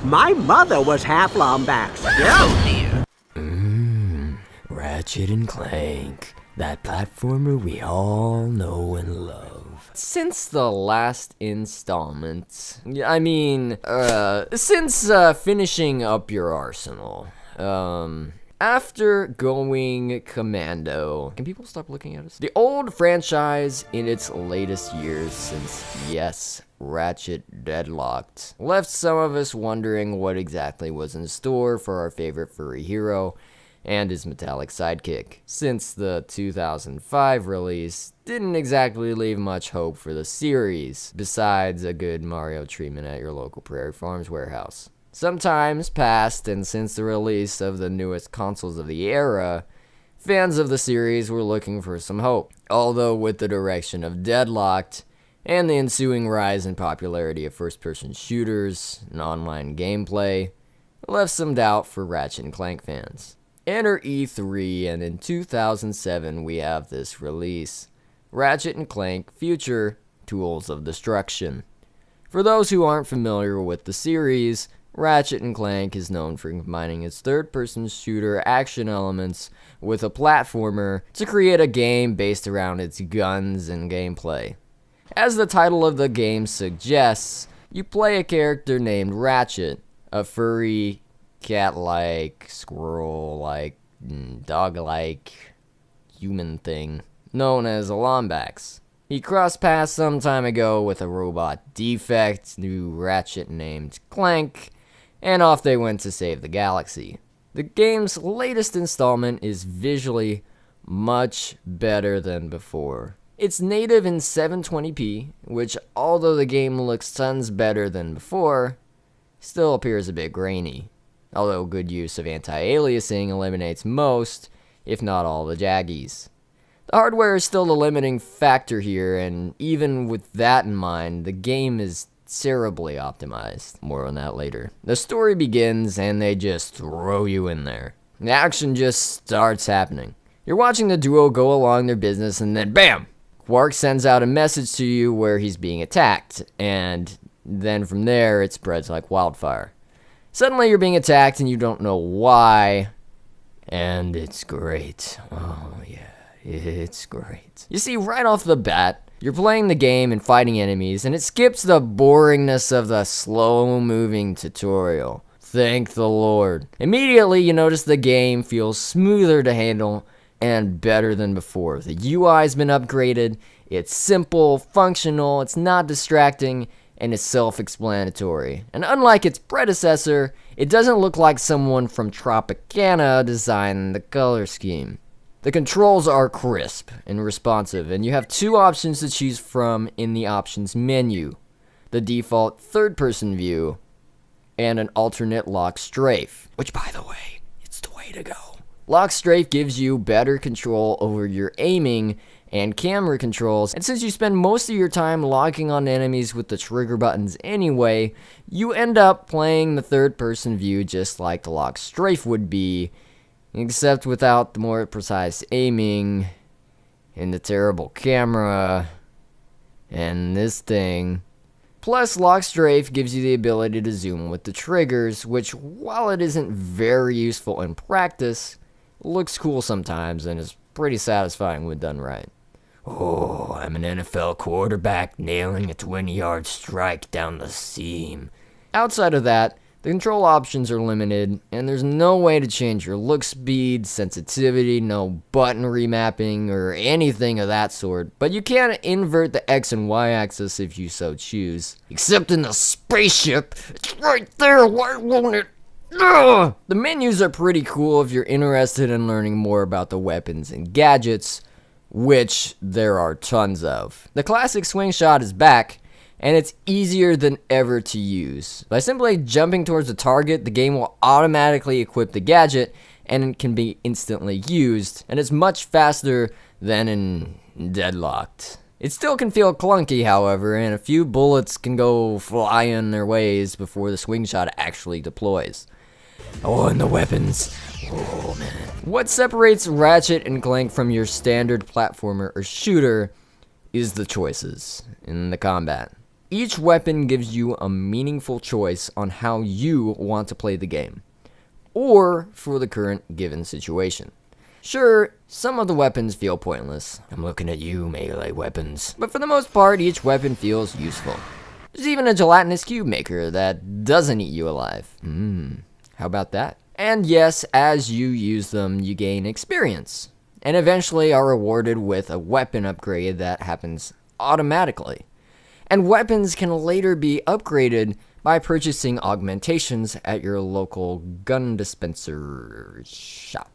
My mother was half Lombax. Oh dear. Ratchet and Clank, that platformer we all know and love. Since the last installment, since finishing up your arsenal, after going commando, can people stop looking at us? The old franchise in its latest years since, yes, Ratchet deadlocked, left some of us wondering what exactly was in store for our favorite furry hero and his metallic sidekick, since the 2005 release didn't exactly leave much hope for the series, besides a good Mario treatment at your local Prairie Farms warehouse. Some time's passed, and since the release of the newest consoles of the era, fans of the series were looking for some hope. Although with the direction of Deadlocked, and the ensuing rise in popularity of first-person shooters and online gameplay, left some doubt for Ratchet and Clank fans. Enter E3, and in 2007 we have this release, Ratchet and Clank Future Tools of Destruction. For those who aren't familiar with the series, Ratchet and Clank is known for combining its third-person shooter action elements with a platformer to create a game based around its guns and gameplay. As the title of the game suggests, you play a character named Ratchet, a furry, cat-like, squirrel-like, dog-like human thing known as a Lombax. He crossed paths some time ago with a robot defect, new Ratchet named Clank, and off they went to save the galaxy. The game's latest installment is visually much better than before. It's native in 720p, which, although the game looks tons better than before, still appears a bit grainy. Although good use of anti-aliasing eliminates most, if not all, the jaggies. The hardware is still the limiting factor here, and even with that in mind, the game is terribly optimized. More on that later. The story begins, and they just throw you in there. The action just starts happening. You're watching the duo go along their business, and then BAM! Quark sends out a message to you where he's being attacked, and then from there, it spreads like wildfire. Suddenly, you're being attacked, and you don't know why, and it's great. Oh, yeah. It's great. You see, right off the bat, you're playing the game and fighting enemies, and it skips the boringness of the slow-moving tutorial. Thank the Lord. Immediately, you notice the game feels smoother to handle and better than before. The UI's been upgraded, it's simple, functional, it's not distracting, and it's self-explanatory. And unlike its predecessor, it doesn't look like someone from Tropicana designed the color scheme. The controls are crisp and responsive, and you have two options to choose from in the options menu. The default third-person view, and an alternate lock strafe, which, by the way, it's the way to go. Lock strafe gives you better control over your aiming and camera controls, and since you spend most of your time locking on enemies with the trigger buttons anyway, you end up playing the third-person view just like the lock strafe would be, except without the more precise aiming, and the terrible camera, and this thing. Plus, lock strafe gives you the ability to zoom with the triggers, which, while it isn't very useful in practice, looks cool sometimes and is pretty satisfying when done right. Oh, I'm an NFL quarterback nailing a 20-yard strike down the seam. Outside of that, the control options are limited, and there's no way to change your look speed, sensitivity, no button remapping, or anything of that sort, but you can invert the X and Y axis if you so choose. Except in the spaceship, it's right there, why won't it? Ugh! The menus are pretty cool if you're interested in learning more about the weapons and gadgets, which there are tons of. The classic swing shot is back, and it's easier than ever to use. By simply jumping towards the target, the game will automatically equip the gadget, and it can be instantly used, and it's much faster than in Deadlocked. It still can feel clunky, however, and a few bullets can go flying their ways before the swing shot actually deploys. Oh, and the weapons. Oh, man. What separates Ratchet and Clank from your standard platformer or shooter is the choices in the combat. Each weapon gives you a meaningful choice on how you want to play the game, or for the current given situation. Sure, some of the weapons feel pointless. I'm looking at you, melee weapons. But for the most part, each weapon feels useful. There's even a gelatinous cube maker that doesn't eat you alive. How about that? And yes, as you use them, you gain experience, and eventually are rewarded with a weapon upgrade that happens automatically. And weapons can later be upgraded by purchasing augmentations at your local gun dispenser shop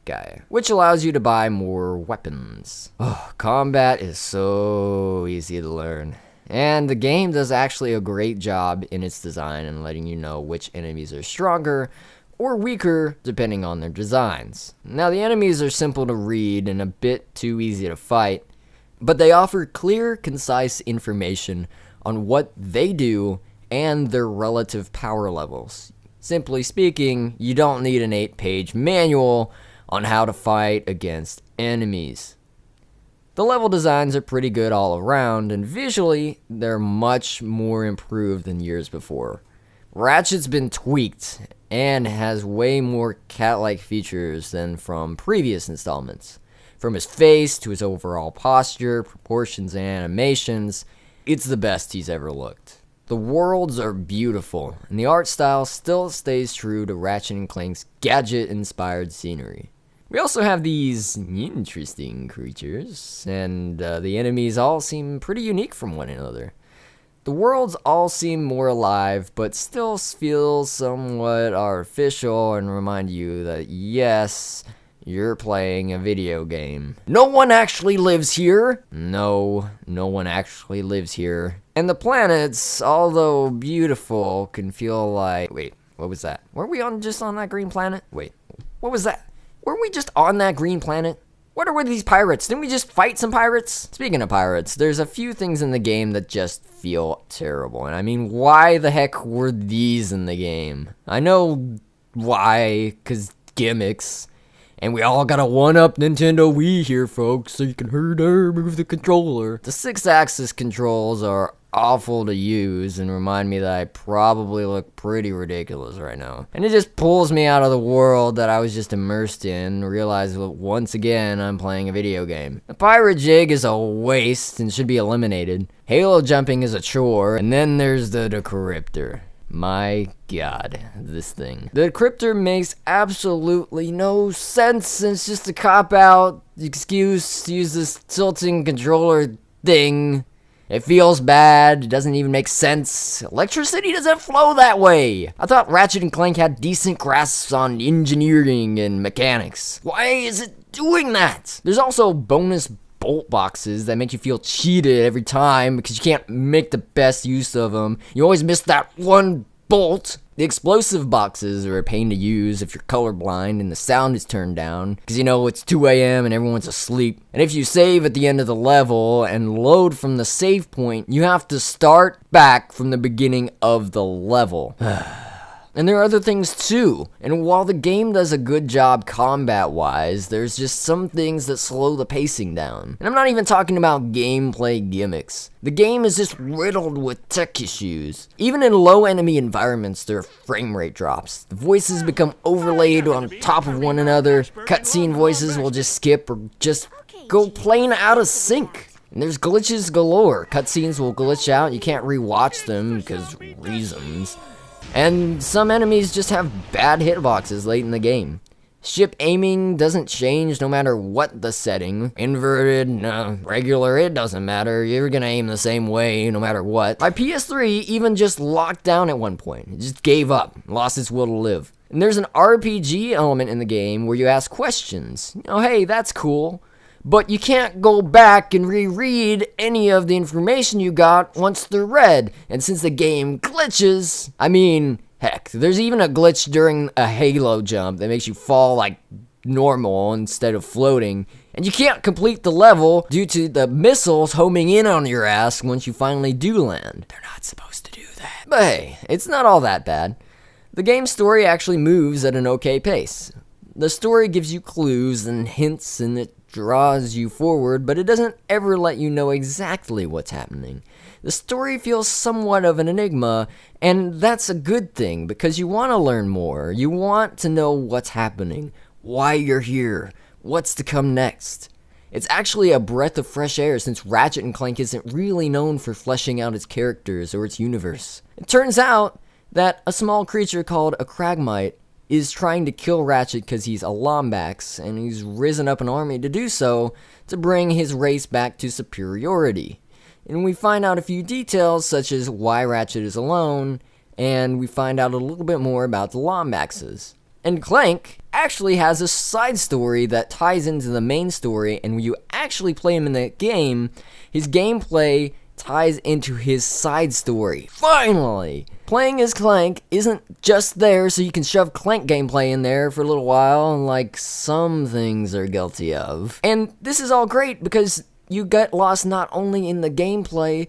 guy, which allows you to buy more weapons. Oh, combat is so easy to learn. And the game does actually a great job in its design and letting you know which enemies are stronger or weaker depending on their designs. Now, the enemies are simple to read and a bit too easy to fight, but they offer clear, concise information on what they do and their relative power levels. Simply speaking, you don't need an 8-page manual on how to fight against enemies. The level designs are pretty good all around, and visually, they're much more improved than years before. Ratchet's been tweaked and has way more cat-like features than from previous installments. From his face to his overall posture, proportions, and animations, it's the best he's ever looked. The worlds are beautiful, and the art style still stays true to Ratchet and Clank's gadget-inspired scenery. We also have these interesting creatures, and the enemies all seem pretty unique from one another. The worlds all seem more alive, but still feel somewhat artificial and remind you that yes, you're playing a video game. No one actually lives here! No one actually lives here. And the planets, although beautiful, can feel like... Wait, what was that? Were we just on that green planet? Wait, what was that? Were we just on that green planet? What are with these pirates? Didn't we just fight some pirates? Speaking of pirates, there's a few things in the game that just feel terrible. And I mean, why the heck were these in the game? I know why, 'cause gimmicks. And we all gotta one-up Nintendo Wii here, folks, so you can move the controller. The 6-axis controls are awful to use and remind me that I probably look pretty ridiculous right now. And it just pulls me out of the world that I was just immersed in, realize that once again I'm playing a video game. The pirate jig is a waste and should be eliminated. Halo jumping is a chore, and then there's the decryptor. My god, this thing. The decryptor makes absolutely no sense. It's just a cop-out excuse to use this tilting controller thing. It feels bad, it doesn't even make sense. Electricity doesn't flow that way. I thought Ratchet and Clank had decent grasps on engineering and mechanics. Why is it doing that? There's also bonus bolt boxes that make you feel cheated every time because you can't make the best use of them. You always miss that one bolt. The explosive boxes are a pain to use if you're colorblind and the sound is turned down because you know it's 2 a.m. and everyone's asleep. And if you save at the end of the level and load from the save point, you have to start back from the beginning of the level. And there are other things too. And while the game does a good job combat-wise, there's just some things that slow the pacing down. And I'm not even talking about gameplay gimmicks. The game is just riddled with tech issues. Even in low enemy environments, there are frame rate drops. The voices become overlaid on top of one another. Cutscene voices will just skip or just go plain out of sync. And there's glitches galore. Cutscenes will glitch out. You can't rewatch them because reasons. And some enemies just have bad hitboxes late in the game. Ship aiming doesn't change no matter what the setting. Inverted, regular, it doesn't matter. You're gonna aim the same way no matter what. My PS3 even just locked down at one point. It just gave up, lost its will to live. And there's an RPG element in the game where you ask questions. You know, hey, that's cool. But you can't go back and reread any of the information you got once they're read. And since the game glitches, I mean, heck, there's even a glitch during a Halo jump that makes you fall like normal instead of floating. And you can't complete the level due to the missiles homing in on your ass once you finally do land. They're not supposed to do that. But hey, it's not all that bad. The game's story actually moves at an okay pace. The story gives you clues and hints and it draws you forward, but it doesn't ever let you know exactly what's happening. The story feels somewhat of an enigma, and that's a good thing because you want to learn more. You want to know what's happening, why you're here, what's to come next. It's actually a breath of fresh air since Ratchet and Clank isn't really known for fleshing out its characters or its universe. It turns out that a small creature called a Kragmite is trying to kill Ratchet because he's a Lombax, and he's risen up an army to do so to bring his race back to superiority. And we find out a few details such as why Ratchet is alone, and we find out a little bit more about the Lombaxes. And Clank actually has a side story that ties into the main story, and when you actually play him in the game, his gameplay ties into his side story. Finally! Playing as Clank isn't just there so you can shove Clank gameplay in there for a little while, like some things are guilty of. And this is all great because you get lost not only in the gameplay,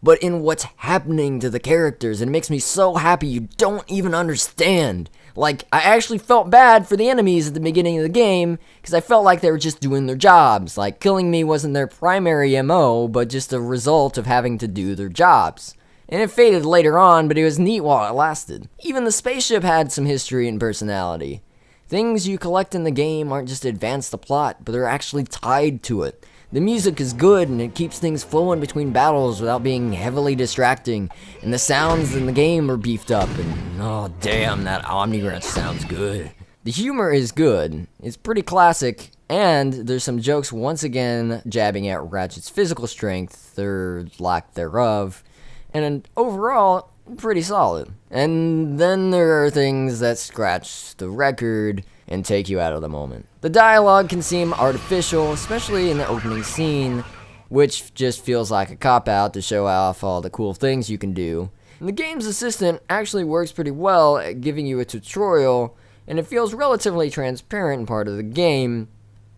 but in what's happening to the characters, and it makes me so happy you don't even understand. Like, I actually felt bad for the enemies at the beginning of the game, because I felt like they were just doing their jobs. Like, killing me wasn't their primary MO, but just a result of having to do their jobs. And it faded later on, but it was neat while it lasted. Even the spaceship had some history and personality. Things you collect in the game aren't just advance the plot, but they're actually tied to it. The music is good, and it keeps things flowing between battles without being heavily distracting, and the sounds in the game are beefed up, and oh damn, that Omni-Wrench sounds good. The humor is good, it's pretty classic, and there's some jokes once again jabbing at Ratchet's physical strength, or lack thereof, and overall, pretty solid. And then there are things that scratch the record and take you out of the moment. The dialogue can seem artificial, especially in the opening scene, which just feels like a cop-out to show off all the cool things you can do. And the game's assistant actually works pretty well at giving you a tutorial, and it feels relatively transparent in part of the game,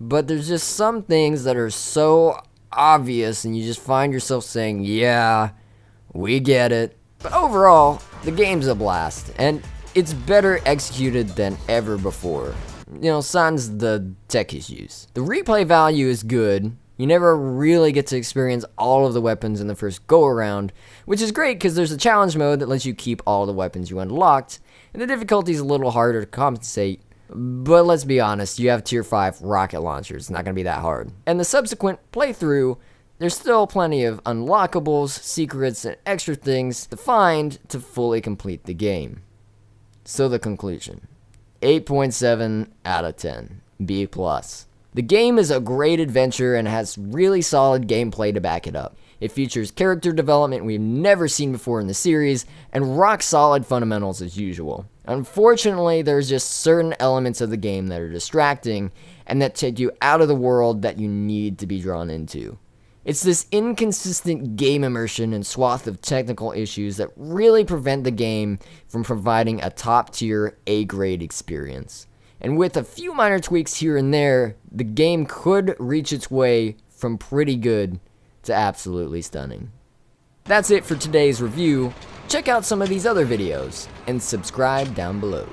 but there's just some things that are so obvious and you just find yourself saying, yeah, we get it. But overall, the game's a blast, and it's better executed than ever before. You know, sans the tech issues. The replay value is good. You never really get to experience all of the weapons in the first go-around, which is great because there's a challenge mode that lets you keep all the weapons you unlocked, and the difficulty is a little harder to compensate. But let's be honest, you have tier 5 rocket launchers, it's not going to be that hard. And the subsequent playthrough, there's still plenty of unlockables, secrets, and extra things to find to fully complete the game. So the conclusion, 8.7 out of 10, B+. The game is a great adventure and has really solid gameplay to back it up. It features character development we've never seen before in the series, and rock solid fundamentals as usual. Unfortunately, there's just certain elements of the game that are distracting, and that take you out of the world that you need to be drawn into. It's this inconsistent game immersion and swath of technical issues that really prevent the game from providing a top-tier A-grade experience. And with a few minor tweaks here and there, the game could reach its way from pretty good to absolutely stunning. That's it for today's review. Check out some of these other videos, and subscribe down below.